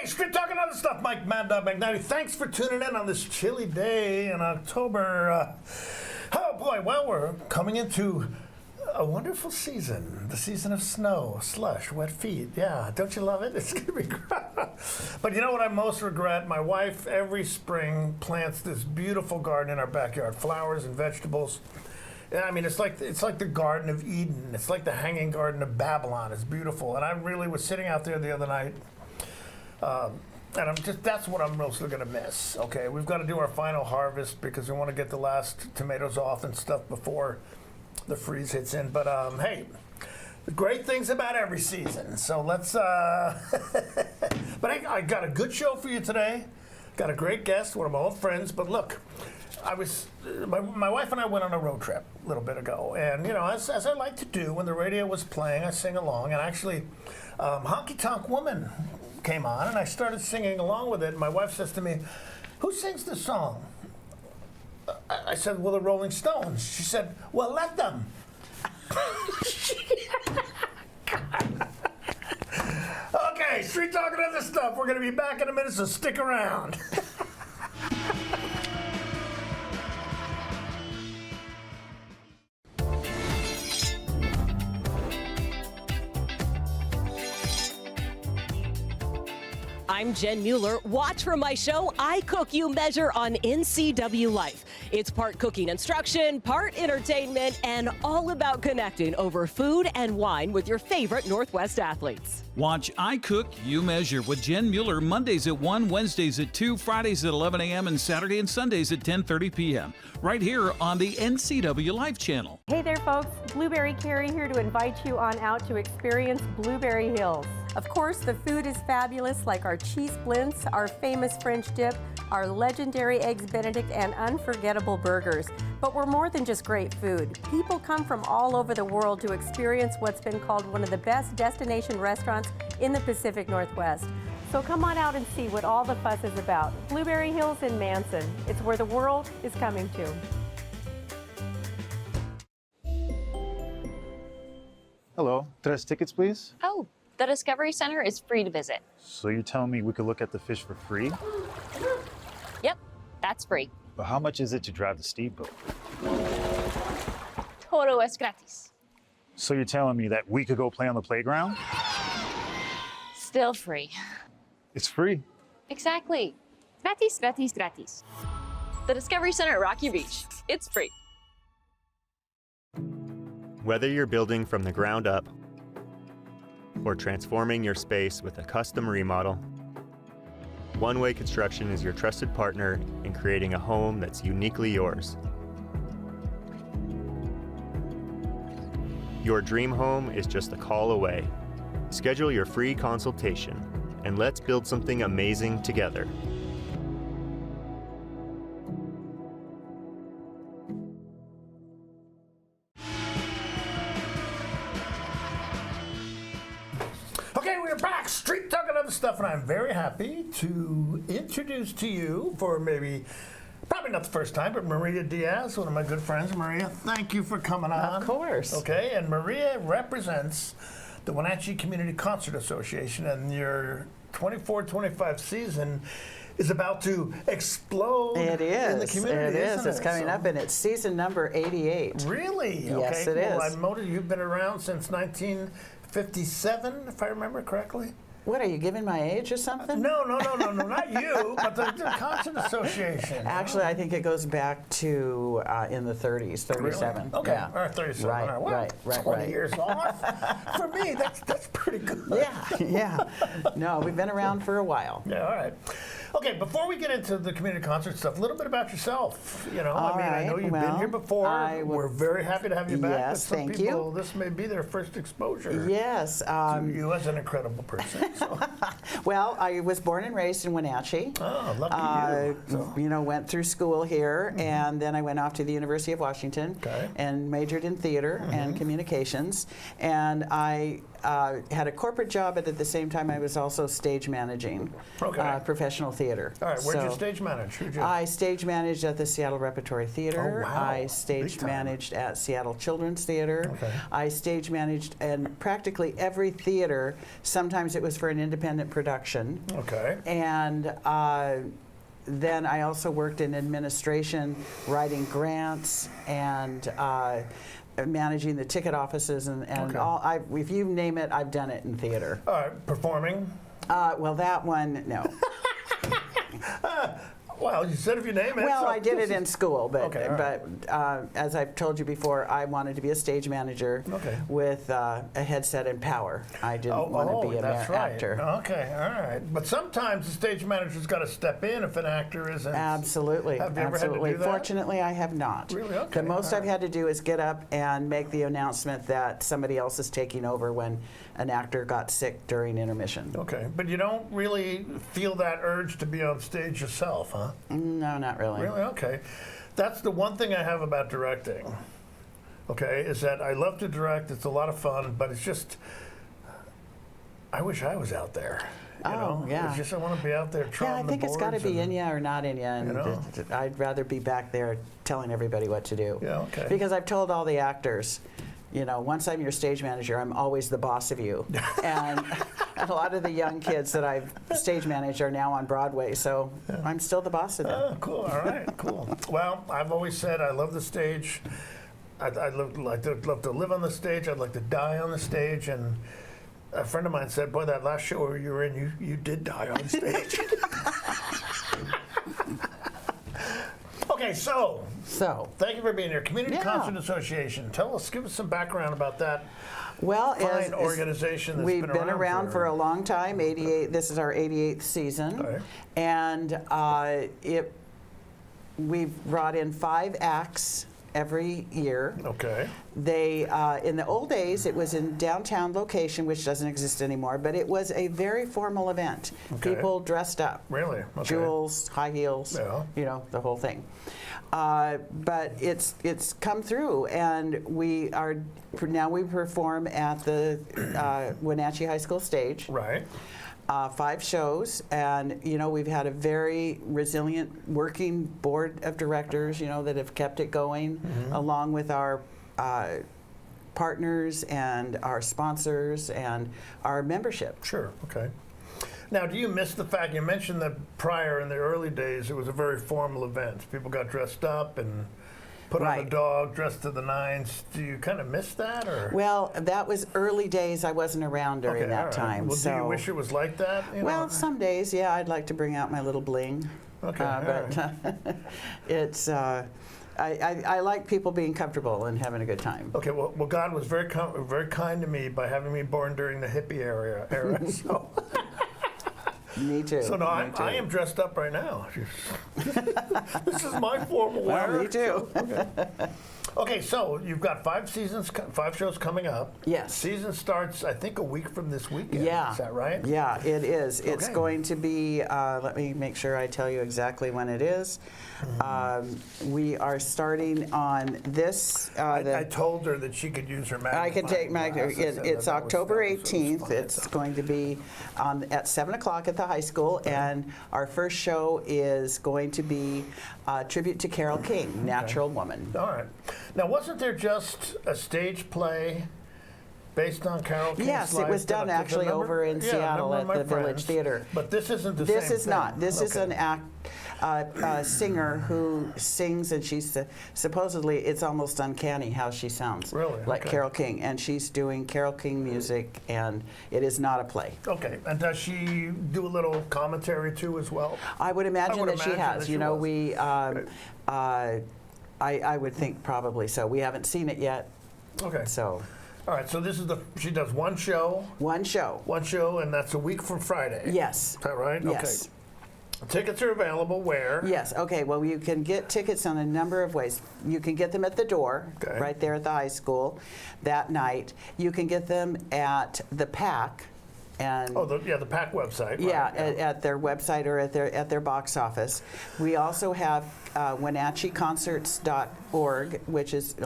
Street Talking Other Stuff, Mike Mad Dog McNally. Thanks for tuning in on this chilly day in October. Oh boy, well, we're coming into a wonderful season. The season of snow, slush, wet feet. Yeah, don't you love it? It's going to be great. But you know what I most regret? My wife every spring plants this beautiful garden in our backyard, flowers and vegetables. Yeah, I mean, it's like the Garden of Eden. It's like the Hanging Garden of Babylon. It's beautiful. And I really was sitting out there the other night. And that's what I'm mostly going to miss. Okay, we've got to do our final harvest because we want to get the last tomatoes off and stuff before the freeze hits in. But hey, great things about every season. So let's, but I got a good show for you today. Got a great guest, one of my old friends. But look, my wife and I went on a road trip a little bit ago. And, you know, as I like to do, when the radio was playing, I sing along. And actually, Honky Tonk Woman came on, and I started singing along with it. And my wife says to me, "Who sings this song?" I said, "Well, the Rolling Stones." She said, "Well, let them." Okay, Street Talking Other Stuff. We're going to be back in a minute, so stick around. I'm Jen Mueller. Watch for my show, I Cook, You Measure on NCW Life. It's part cooking instruction, part entertainment, and all about connecting over food and wine with your favorite Northwest athletes. Watch I Cook, You Measure with Jen Mueller Mondays at 1, Wednesdays at 2, Fridays at 11 a.m., and Saturday and Sundays at 10:30 p.m. right here on the NCW Life channel. Hey there, folks. Blueberry Carrie here to invite you on out to experience Blueberry Hills. Of course, the food is fabulous, like our cheese splints, our famous French dip, our legendary Eggs Benedict, and unforgettable burgers. But we're more than just great food. People come from all over the world to experience what's been called one of the best destination restaurants in the Pacific Northwest. So come on out and see what all the fuss is about. Blueberry Hills in Manson. It's where the world is coming to. Hello, 3 tickets, please. Oh, the Discovery Center is free to visit. So you're telling me we could look at the fish for free? Yep, that's free. But how much is it to drive the steamboat? Todo es gratis. So you're telling me that we could go play on the playground? Still free. It's free. Exactly. Gratis, gratis, gratis. The Discovery Center at Rocky Beach. It's free. Whether you're building from the ground up or transforming your space with a custom remodel, One Way Construction is your trusted partner in creating a home that's uniquely yours. Your dream home is just a call away. Schedule your free consultation, and let's build something amazing together. Back, Street Talking Other Stuff, and I'm very happy to introduce to you, for probably not the first time, but Maria Diaz, one of my good friends. Maria, thank you for coming on. Of course. Okay, and Maria represents the Wenatchee Community Concert Association, and your 24-25 season is about to explode. It is. In the community. It is. It's coming up, and it's season number 88. Really? Yes, okay, it cool. is. I noticed you've been around since 1957, if I remember correctly. What, are you giving my age or something? No, not you, but the Concert Association. Actually, I think it goes back to in the 30s, 37. Really? Okay, yeah. all right, 37. Right, All right. Well, 20 years off. For me, that's pretty good. Yeah. No, we've been around for a while. Yeah, all right. Okay, before we get into the community concert stuff, a little bit about yourself. You know, All right, I know you've been here before. We're very happy to have you back. Yes, but some thank people, you. This may be their first exposure. Yes. To you as an incredible person. Well, I was born and raised in Wenatchee. Oh, lucky you. So- You know, went through school here, and then I went off to the University of Washington Okay. and majored in theater and communications. And I had a corporate job, but at the same time, I was also stage managing Okay. professional theater. All right, where'd you So stage manage? Who'd you? I stage managed at the Seattle Repertory Theater. Oh, wow. I Big stage time. managed at Seattle Children's Theater. Okay. I stage managed in practically every theater. Sometimes it was for an independent production. Okay. And then I also worked in administration, writing grants, and managing the ticket offices, and Okay. all. If you name it, I've done it in theater. All right, performing? Well, that one, no. Well, you said if you name it. Well, so- I did it in school, but Okay, all right. but as I've told you before, I wanted to be a stage manager Okay. with a headset and power. I didn't want to be an that's right. actor. Okay, all right. But sometimes the stage manager's got to step in if an actor isn't. Absolutely, Have you ever had to absolutely. do that? Fortunately, I have not. Really? Okay, The most all I've right. had to do is get up and make the announcement that somebody else is taking over when an actor got sick during intermission. Okay, but you don't really feel that urge to be on stage yourself, huh? No, not really. Really? Okay. That's the one thing I have about directing. Okay, is that I love to direct. It's a lot of fun, but it's just I wish I was out there. You know? yeah. It's just I want to be out there Yeah, trying I think it's got to be in you. you or not in you, and know? I'd rather be back there telling everybody what to do. Yeah, okay. Because I've told all the actors, you know, once I'm your stage manager, I'm always the boss of you. and a lot of the young kids that I've stage managed are now on Broadway, so I'm still the boss of them. Oh, cool. All right, cool. Well, I've always said I love the stage. I'd love to live on the stage. I'd like to die on the stage. And a friend of mine said, boy, that last show you were in, you did die on stage. Okay, so thank you for being here. Community Yeah. Concert Association. Give us some background about that. Well, Fine organization that's we've been around for a long time. 88. This is our 88th season, Okay. and we've brought in 5 acts every year. Okay. They in the old days it was in downtown location, which doesn't exist anymore, but it was a very formal event. Okay. People dressed up. Really? Okay. Jewels, high heels, Yeah. you know, the whole thing. But it's come through, and we perform at the Wenatchee High School stage. Right. 5 shows, and you know, we've had a very resilient working board of directors, you know, that have kept it going, along with our partners and our sponsors and our membership. Sure. Okay. Now, do you miss the fact you mentioned that prior in the early days it was a very formal event? People got dressed up and put on Right. a dog, dressed to the nines. Do you kind of miss that, or? Well, that was early days. I wasn't around during Okay, that all right. time. Well, so do you wish it was like that? You well, know? some days, yeah, I'd like to bring out my little bling. Okay, all But it's. I like people being comfortable and having a good time. Okay. Well, God was very kind to me by having me born during the hippie era. So. Me too. So no, me too. I am dressed up right now. This is my formal wear. Well, me too. Okay, so you've got 5 shows coming up. Yes. Season starts, I think, a week from this weekend. Yeah. Is that right? Yeah, it is. It's Okay. going to be, let me make sure I tell you exactly when it is. We are starting on this. I told her that she could use her magnifying I can take my. glasses, and It's that was October fun. 18th. It's going to be at 7 o'clock at the high school, and our first show is going to be a tribute to Carole King, Natural Woman. All right. Now, wasn't there just a stage play based on Carole King's Yes, it life was that done I could actually remember? over in Yeah, Seattle remember at my the Village friends. Theater. But this isn't the This same is thing. not. This is Okay. a singer who sings, and she's supposedly it's almost uncanny how she sounds. Really? Like Okay. Carole King, and she's doing Carole King music, and it is not a play. Okay, and does she do a little commentary too as well? I would imagine would that she imagine has. that You she know, was. we. I would think probably so. We haven't seen it yet, Okay. so All right, so this is she does one show, one show. and that's a week from Friday. Yes. Is that right? Yes. Okay. Tickets are available where? Yes, okay, well, you can get tickets on a number of ways. You can get them at the door, Okay. right there at the high school that night. You can get them at the PAC, And the PAC website. Right? yeah, at their website or at their box office. We also have WenatcheeConcerts.org, which is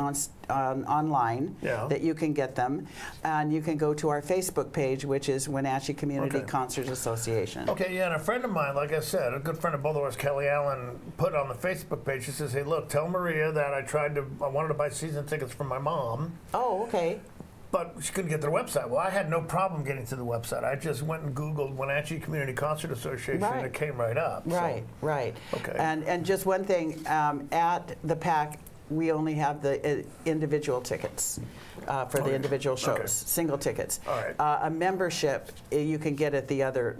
online, that you can get them, and you can go to our Facebook page, which is Wenatchee Community Concert Association. Okay, yeah, and a friend of mine, like I said, a good friend of both of ours, Kelly Allen, put on the Facebook page. She says, "Hey, look, tell Maria that I wanted to buy season tickets for my mom." Oh, okay. But she couldn't get to the website. Well, I had no problem getting to the website. I just went and Googled Wenatchee Community Concert Association, and it came right up. Right, so. right. Okay. And just one thing, at the PAC, we only have the individual tickets for the individual shows, single tickets. All right. A membership you can get at the other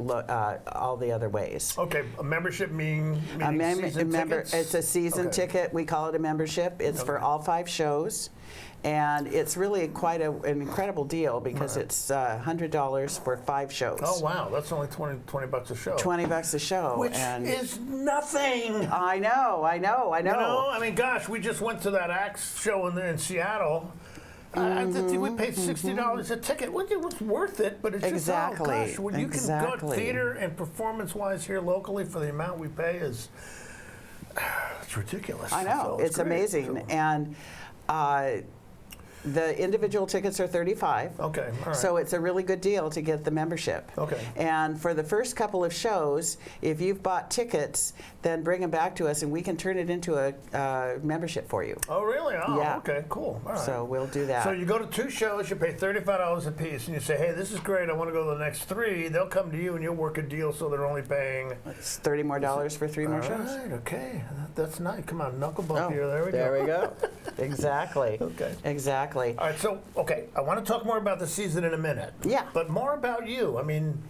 all the other ways. Okay, a membership meaning season tickets? It's a season ticket. We call it a membership. It's for all 5 shows. And it's really quite an incredible deal because it's $100 for 5 shows. Oh, wow. That's only 20 bucks a show. 20 bucks a show. Which is nothing. I know. You know, I mean, gosh, we just went to that Axe show in Seattle. I think we paid $60 a ticket. It was worth it, but it's just, oh, gosh, when you can go theater and performance-wise here locally for the amount we pay it's ridiculous. I know. So it's amazing. So. And the individual tickets are $35. Okay, all right. So it's a really good deal to get the membership. Okay. And for the first couple of shows, if you've bought tickets, then bring them back to us and we can turn it into a membership for you. Oh, really? Oh, yeah. Okay, cool. All right. So we'll do that. So you go to 2 shows, you pay $35 a piece, and you say, hey, this is great, I want to go to the next 3. They'll come to you and you'll work a deal so they're only paying... It's $30 more for 3 more shows. All right, okay. That's nice. Come on, knuckle bump here. There we go. There we go. Exactly. Okay. Exactly. All right, so, I want to talk more about the season in a minute. Yeah. But more about you. I mean,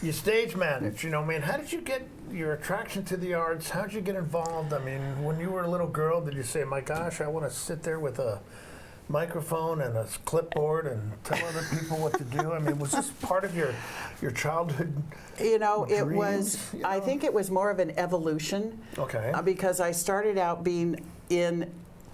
you stage manage, how did you get your attraction to the arts? How did you get involved? I mean, when you were a little girl, did you say, my gosh, I want to sit there with a microphone and a clipboard and tell other people what to do? I mean, was this part of your childhood it dreams, was, I think it was more of an evolution. Okay. Because I started out being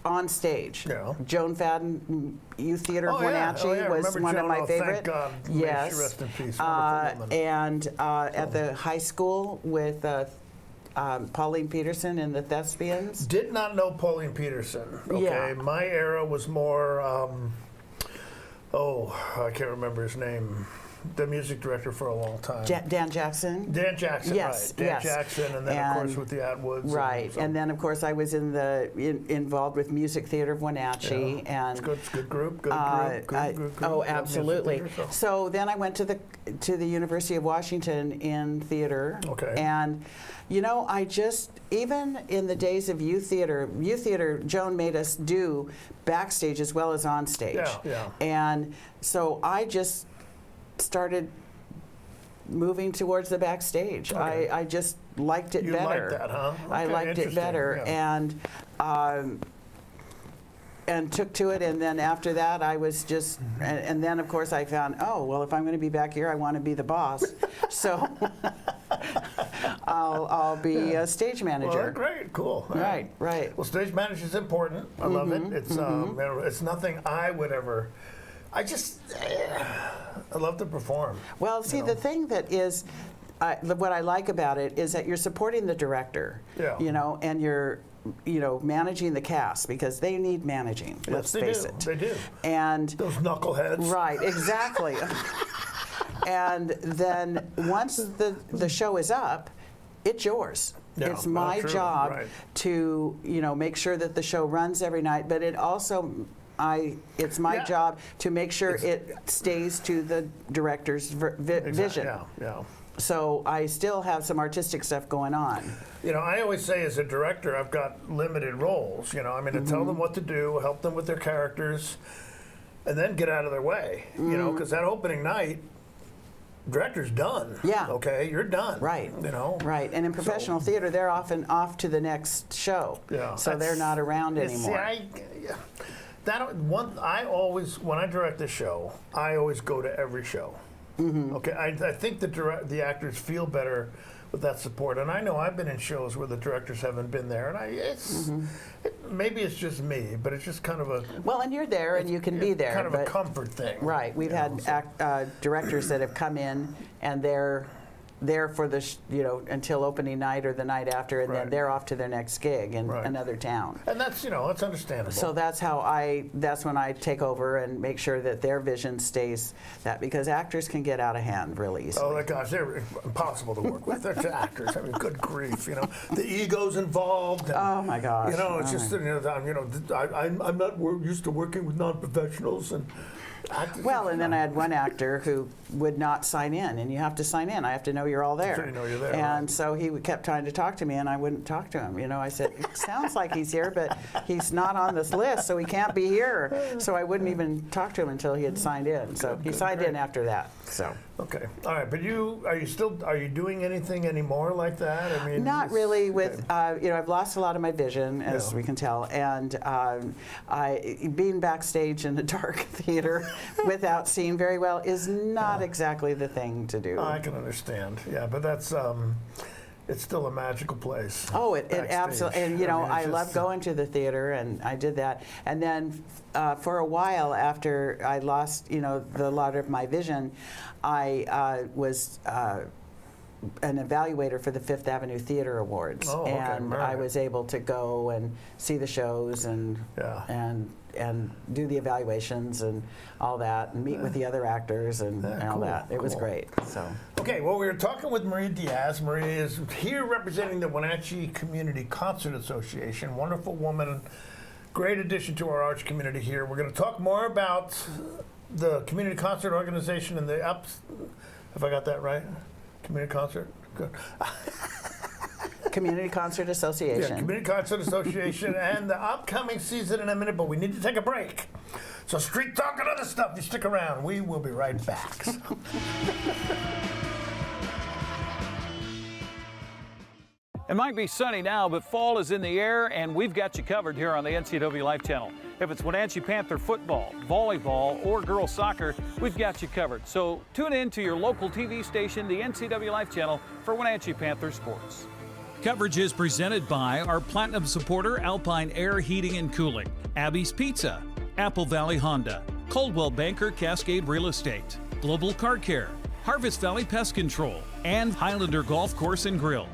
on stage. Yeah. Joan Fadden Youth Theater of Wenatchee was one of my favorite. Thank God. Yes. May she rest in peace. Wonderful woman. And at the high school with Pauline Peterson and the Thespians. Did not know Pauline Peterson. Okay. Yeah. My era was more, I can't remember his name. The music director for a long time. Dan Jackson. Dan Jackson, yes, right. Dan yes. Jackson, and then of course with the Atwoods. Right, and then of course I was involved with Music Theater of Wenatchee, and it's good group, good group. Oh, absolutely. So then I went to the University of Washington in theater. Okay. And I just, even in the days of youth theater, Joan made us do backstage as well as on stage. Yeah. And so I just started moving towards the backstage. Okay. I just liked it better. You liked that, huh? Okay, I liked it better, yeah. and took to it. And then after that, I was just, and then of course I found, if I'm going to be back here, I want to be the boss. So I'll be a stage manager. Well, great, cool. Right. Well, stage manager is important. I love it. It's nothing I would ever. I love to perform. Well, see, the thing that is, what I like about it is that you're supporting the director, and you're, managing the cast because they need managing. Let's face it. They do. And those knuckleheads. Right, exactly. And then once the show is up, it's yours. Yeah, it's my job to, make sure that the show runs every night, but it also. It's my job to make sure it stays to the director's vision. Yeah. So I still have some artistic stuff going on. I always say as a director, I've got limited roles. To tell them what to do, help them with their characters, and then get out of their way. Because that opening night, director's done. Yeah. Okay, you're done. Right. Right. And in professional theater, they're often off to the next show. Yeah. So they're not around anymore. When I direct a show, I always go to every show. Okay, I think the actors feel better with that support. And I know I've been in shows where the directors haven't been there, and maybe it's just me, but it's just kind of a Well, and you're there, and you can be there. kind of a but- comfort thing. Right. We've had directors that have come in, and they're there for the until opening night or the night after, and then Right. they're off to their next gig in Right. another town. And that's that's understandable. So that's when I take over and make sure that their vision stays that, because actors can get out of hand really easily. Oh my gosh, they're impossible to work with. They're actors. I mean, good grief, the ego's involved. And, Oh my gosh. it's just I'm not used to working with non-professionals and. Actors, Well, and then I had one actor who would not sign in, and you have to sign in. I have to know you're all there. So you know you're there, And right. so he kept trying to talk to me, and I wouldn't talk to him. I said, it sounds like he's here, but he's not on this list, so he can't be here. So I wouldn't even talk to him until he had signed in. So he signed in after that. So. Okay, all right, but are you doing anything anymore like that? I mean, Not really. With I've lost a lot of my vision, as Yeah. we can tell, and being backstage in a dark theater without seeing very well is not exactly the thing to do. I can understand. Yeah, but that's it's still a magical place. Oh, it backstage. absolutely. And I mean, love going to the theater, and I did that. And then for a while after I lost, the lot of my vision, I was an evaluator for the Fifth Avenue Theater Awards, Oh, okay, and right. I was able to go and see the shows and Yeah. and do the evaluations and all that, and meet with the other actors and all cool, that. It was cool. great. So. Okay, well, we were talking with Maria Diaz. Maria is here representing the Wenatchee Community Concert Association. Wonderful woman, great addition to our arts community here. We're going to talk more about the Community Concert Organization and the ups. Have I got that right? Community Concert? Good. Community Concert Association. Yeah, Community Concert Association and the upcoming season in a minute, but we need to take a break. So street talk and other stuff, you stick around. We will be right back. It might be sunny now, but fall is in the air, and we've got you covered here on the NCW Life Channel. If it's Wenatchee Panther football, volleyball, or girls soccer, we've got you covered. So tune in to your local TV station, the NCW Life Channel, for Wenatchee Panther sports. Coverage is presented by our Platinum supporter, Alpine Air Heating and Cooling, Abby's Pizza, Apple Valley Honda, Coldwell Banker Cascade Real Estate, Global Car Care, Harvest Valley Pest Control, and Highlander Golf Course and Grill.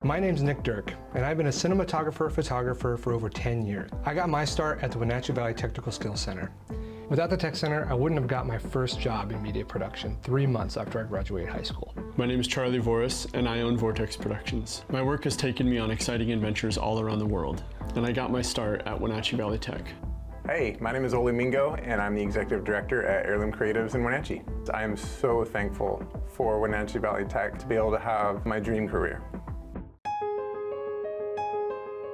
My name's Nick Dirk, and I've been a cinematographer-photographer for over 10 years. I got my start at the Wenatchee Valley Technical Skills Center. Without the Tech Center, I wouldn't have got my first job in media production 3 months after I graduated high school. My name is Charlie Voris, and I own Vortex Productions. My work has taken me on exciting adventures all around the world, and I got my start at Wenatchee Valley Tech. Hey, my name is Oli Mingo, and I'm the Executive Director at Heirloom Creatives in Wenatchee. I am so thankful for Wenatchee Valley Tech to be able to have my dream career.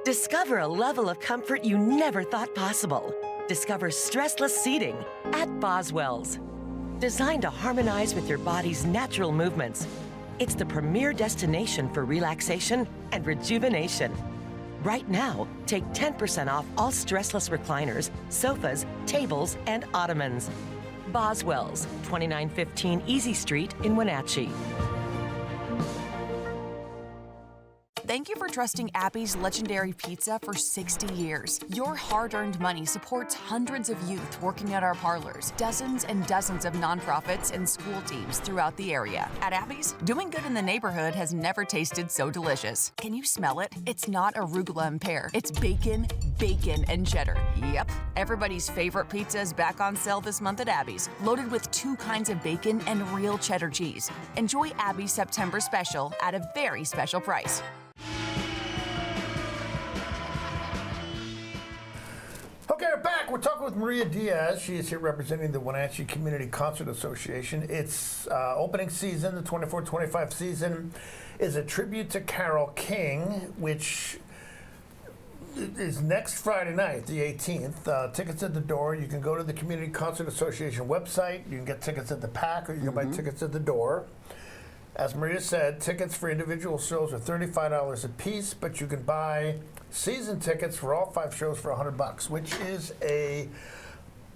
Discover a level of comfort you never thought possible. Discover stressless seating at Boswell's. Designed to harmonize with your body's natural movements, it's the premier destination for relaxation and rejuvenation. Right now, take 10% off all stressless recliners, sofas, tables, and ottomans. Boswell's, 2915 Easy Street in Wenatchee. Thank you for trusting Abby's Legendary Pizza for 60 years. Your hard-earned money supports hundreds of youth working at our parlors, dozens and dozens of nonprofits and school teams throughout the area. At Abby's, doing good in the neighborhood has never tasted so delicious. Can you smell it? It's not arugula and pear. It's bacon, bacon, and cheddar. Yep. Everybody's favorite pizza is back on sale this month at Abby's, loaded with 2 kinds of bacon and real cheddar cheese. Enjoy Abby's September special at a very special price. Okay, we're back. We're talking with Maria Diaz. She is here representing the Wenatchee Community Concert Association. Its opening season, the 24-25 season, is a tribute to Carole King, which is next Friday night, the 18th. Tickets at the door. You can go to the Community Concert Association website. You can get tickets at the PAC, or you can buy tickets at the door. As Maria said, tickets for individual shows are $35 a piece, but you can buy season tickets for all 5 shows for $100, which is a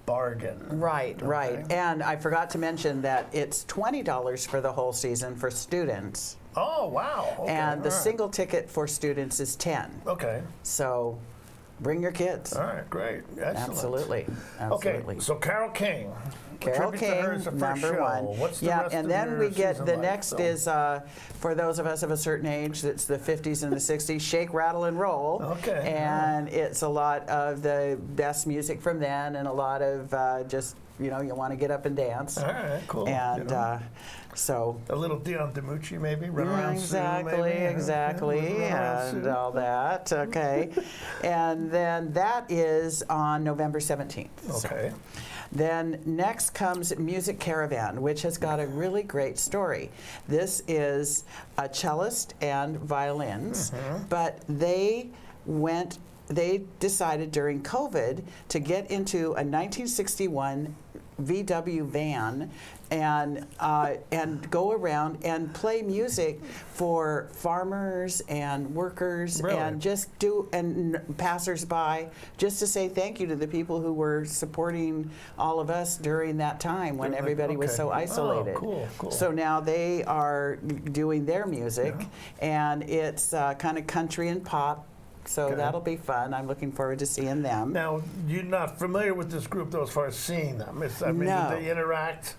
bargain. Right, right. And I forgot to mention that it's $20 for the whole season for students Oh, wow. Okay, and the all right. single ticket for students is 10. Okay. So bring your kids. All right, great. Excellent. Absolutely. Okay, so Carole King. Carole Tribute to her King, is the first number show. one. What's the yeah, rest and of then your we get season the like? next So- is for those of us of a certain age, that's the 50s and the 60s. Shake, Rattle, and Roll. Okay. And it's a lot of the best music from then, and a lot of just you want to get up and dance. All right, cool. And so a little Dion DiMucci maybe, run around Sue, exactly, maybe. exactly, Yeah, run around and Sue. all that. Okay, and then that is on November 17th. So. Okay. Then next comes Music Caravan, which has got a really great story. This is a cellist and violins, but they decided during COVID to get into a 1961 VW van and go around and play music for farmers and workers and just passers-by, just to say thank you to the people who were supporting all of us during that time when everybody was so isolated. Oh, cool. So now they are doing their music, and it's kind of country and pop. So that'll be fun. I'm looking forward to seeing them. Now, you're not familiar with this group, though, as far as seeing them. No. Do they interact?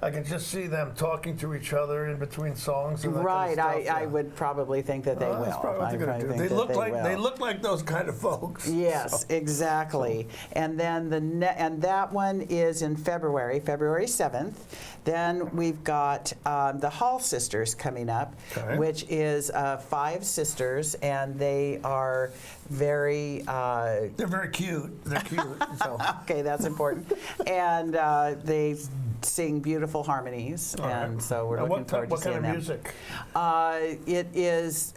I can just see them talking to each other in between songs. And that Right. kind of stuff. I would probably think that they will. That's probably what they're going to do. think They that look will. they look like those kind of folks. Yes, So- exactly. And then and that one is in February 7th. Then we've got the Hall Sisters coming up, which is 5 sisters, and they are very. They're very cute. They're cute. So. Okay, that's important. And they sing beautiful harmonies, and so we're looking forward to seeing them. What kind of music? It is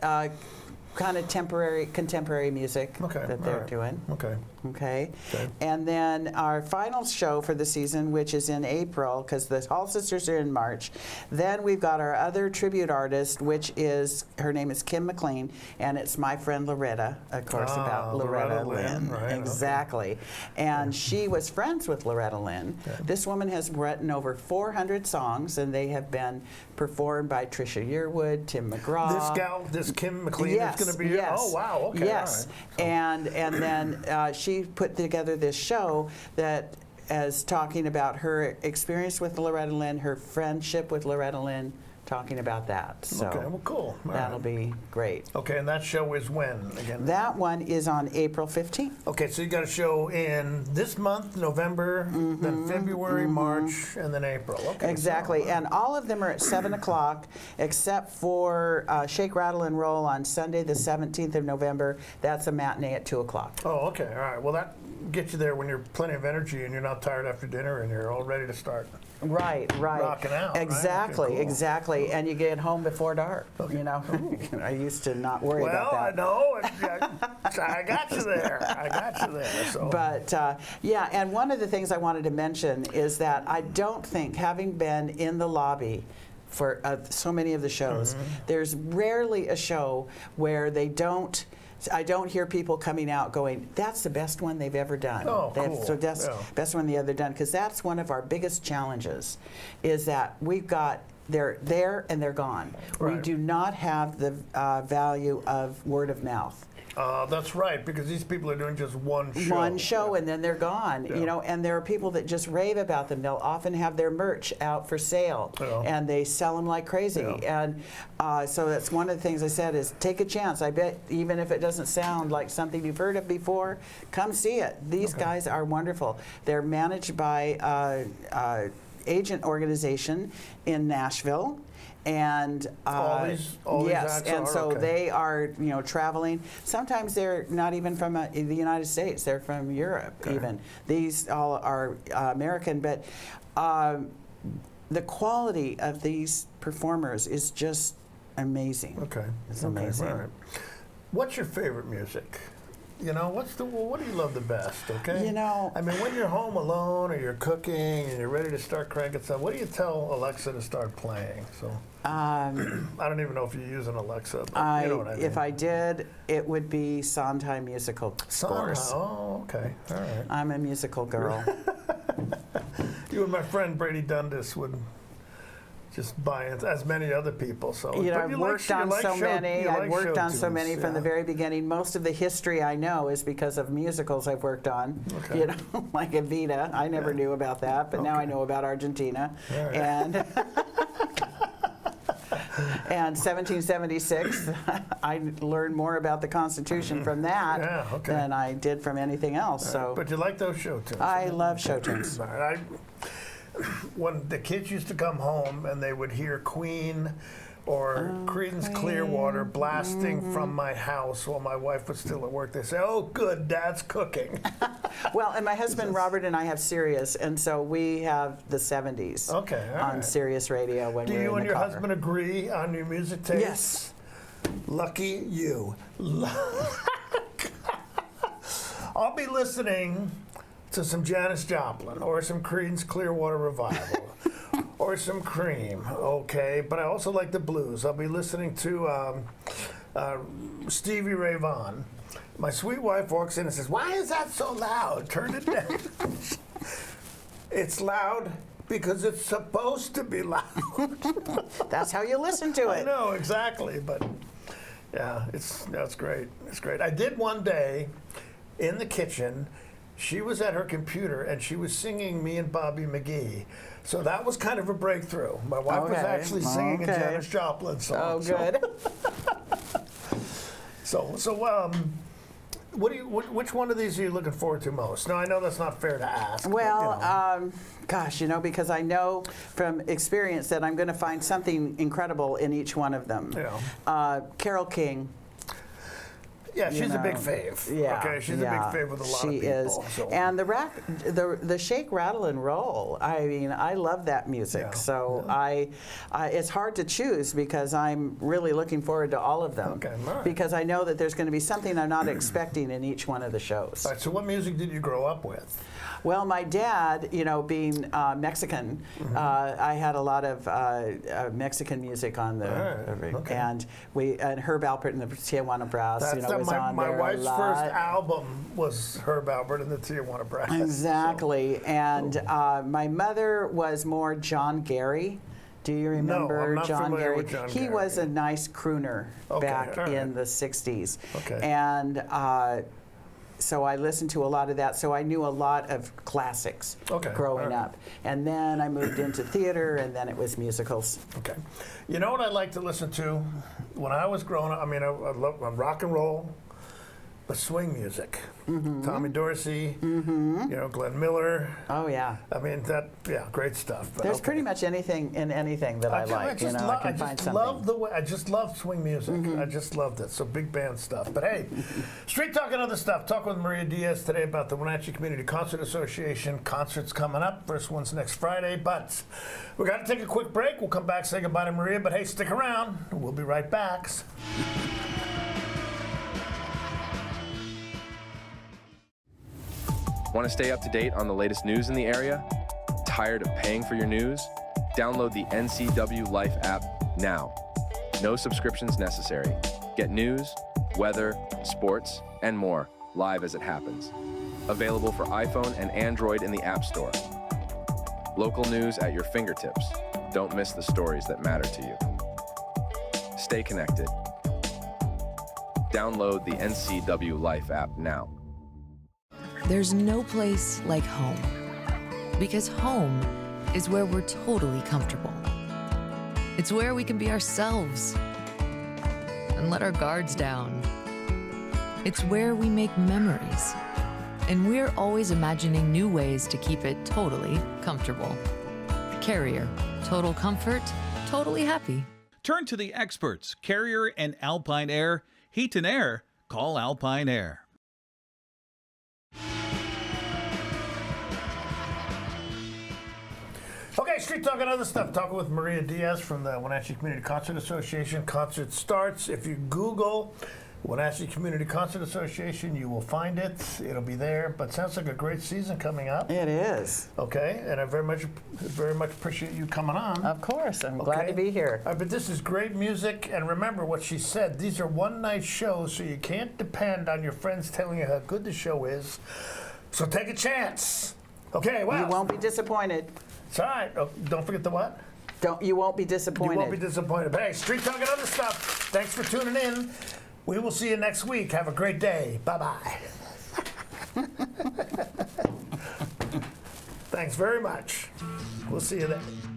kind of contemporary music that they're doing. Okay. And then our final show for the season, which is in April, because the Hall Sisters are in March. Then we've got our other tribute artist, which is, her name is Kim McLean, and it's My Friend Loretta, of course, about Loretta Lynn. Right, exactly. And she was friends with Loretta Lynn. This woman has written over 400 songs, and they have been performed by Trisha Yearwood, Tim McGraw. This gal, this Kim McLean, is going to be. Yes. Oh wow. Okay. Yes. All right. And then she put together this show that is talking about her experience with Loretta Lynn, her friendship with Loretta Lynn, talking about that. So okay. Well, cool. All that'll be great. Okay, and that show is when again? That one is on April 15th. Okay, so you got a show in this month, November, then February, March, and then April. Okay. Exactly, and all of them are at 7 o'clock, except for Shake, Rattle, and Roll on Sunday, the 17th of November. That's a matinee at 2 o'clock. Oh, okay. All right. Well, that gets you there when you're plenty of energy and you're not tired after dinner and you're all ready to start. Right. Rocking out. Right? Exactly, Okay, cool. exactly. And you get home before dark. You know, I used to not worry about that. Well, I know. I got you there. I got you there. So. But yeah, and one of the things I wanted to mention is that I don't think, having been in the lobby for so many of the shows, there's rarely a show where I don't hear people coming out going, that's the best one they've ever done. Oh, cool. So that's best one they've ever done, because that's one of our biggest challenges, is that we've got, they're there and they're gone. Right. We do not have the value of word of mouth. That's right, because these people are doing just one show. One show, and then they're gone. You know, and there are people that just rave about them. They'll often have their merch out for sale, and they sell them like crazy. And so that's one of the things I said is take a chance. I bet even if it doesn't sound like something you've heard of before, come see it. These guys are wonderful. They're managed by agent organization in Nashville. And all these yes, acts and are, so they are, traveling. Sometimes they're not even from the United States; they're from Europe. Even these all are American, but the quality of these performers is just amazing. Okay, it's amazing. All right. What's your favorite music? You know, what do you love the best, okay? You know, I mean, when you're home alone or you're cooking and you're ready to start cranking stuff, what do you tell Alexa to start playing? So, I don't even know if you use an Alexa, but you know what I mean. If I did, it would be Sondheim musical scores. Oh, okay, all right. I'm a musical girl. You and my friend Brady Dundas would just by as many other people. So You know, but I've you worked like, on you like so show, many. you I've like worked show on so tunes, many from the yeah. very beginning. Most of the history I know is because of musicals I've worked on. Okay. You know, like Evita. I never knew about that, but now I know about Argentina. All right. And and 1776, I learned more about the Constitution from that Yeah, okay. than I did from anything else. So But you like those show tunes? I love show tunes. All right. When the kids used to come home and they would hear Queen or Creedence Clearwater blasting from my house while my wife was still at work, they say, "Oh, good, Dad's cooking." Well, and my husband Robert and I have Sirius, and so we have the 70s Okay, all on right. Sirius Radio when Do we're you in and the your car. husband agree on your music taste? Yes. Lucky you. I'll be listening to some Janis Joplin or some Creedence Clearwater Revival or some Cream, okay? But I also like the blues. I'll be listening to Stevie Ray Vaughan. My sweet wife walks in and says, "Why is that so loud? Turn it down." It's loud because it's supposed to be loud. That's how you listen to I it. know, exactly, but yeah, that's great. It's great. I did one day in the kitchen. She was at her computer and she was singing me and Bobby McGee. So that was kind of a breakthrough. My wife was Okay, actually singing a okay. Janis Joplin song. Oh, good. Which one of these are you looking forward to most? Now, I know that's not fair to ask. but, Well, gosh, you know, because I know from experience that I'm going to find something incredible in each one of them. Yeah. Carole King. Yeah, you she's a big know, fave. Yeah, Okay, she's yeah, a big fave with a lot she of people. is. So. And the shake, rattle, and roll. I mean, I love that music. Yeah, So it's hard to choose because I'm really looking forward to all of them. Okay, all right. Because I know that there's going to be something I'm not expecting in each one of the shows. All right, so what music did you grow up with? Well, my dad, you know, being Mexican, I had a lot of Mexican music on the, okay. and Herb Alpert and the Tijuana Brass, That's you know, was on my there wife's a lot. first album was Herb Alpert and the Tijuana Brass. Exactly, and my mother was more John Gary. Do you remember I'm not John familiar Gary? with John He Gary. was a nice crooner Okay, back all right. in the 60s. Okay. And so I listened to a lot of that, so I knew a lot of classics growing all right. up. And then I moved into theater, and then it was musicals. Okay. You know what I like to listen to when I was growing up? I mean, I love rock and roll, but swing music. Tommy Dorsey, you know, Glenn Miller. Oh, yeah. I mean, great stuff. But There's pretty much anything in anything that I like. You know, I can find something. Love the way. I just love swing music. I just loved it. So big band stuff. But hey, Street Talk and other stuff. Talk with Maria Diaz today about the Wenatchee Community Concert Association concerts coming up. First one's next Friday. But we got to take a quick break. We'll come back, say goodbye to Maria. But hey, stick around. We'll be right back. Want to stay up to date on the latest news in the area? Tired of paying for your news? Download the NCW Life app now. No subscriptions necessary. Get news, weather, sports, and more live as it happens. Available for iPhone and Android in the App Store. Local news at your fingertips. Don't miss the stories that matter to you. Stay connected. Download the NCW Life app now. There's no place like home, because home is where we're totally comfortable. It's where we can be ourselves and let our guards down. It's where we make memories, and we're always imagining new ways to keep it totally comfortable. Carrier, total comfort, totally happy. Turn to the experts, Carrier and Alpine Air. Heat and air, call Alpine Air. Okay, Street Talk and other stuff. Talking with Maria Diaz from the Wenatchee Community Concert Association. Concert starts. If you Google Wenatchee Community Concert Association, you will find it. It'll be there. But sounds like a great season coming up. It is. Okay, and I very much appreciate you coming on. Of course, I'm glad to be here. But this is great music, and remember what she said. These are one-night shows, so you can't depend on your friends telling you how good the show is. So take a chance. Okay, well. You won't be disappointed. It's all right. Oh, don't forget the what? You won't be disappointed. You won't be disappointed. But hey, Street Talk and Other Stuff, thanks for tuning in. We will see you next week. Have a great day. Bye-bye. Thanks very much. We'll see you then.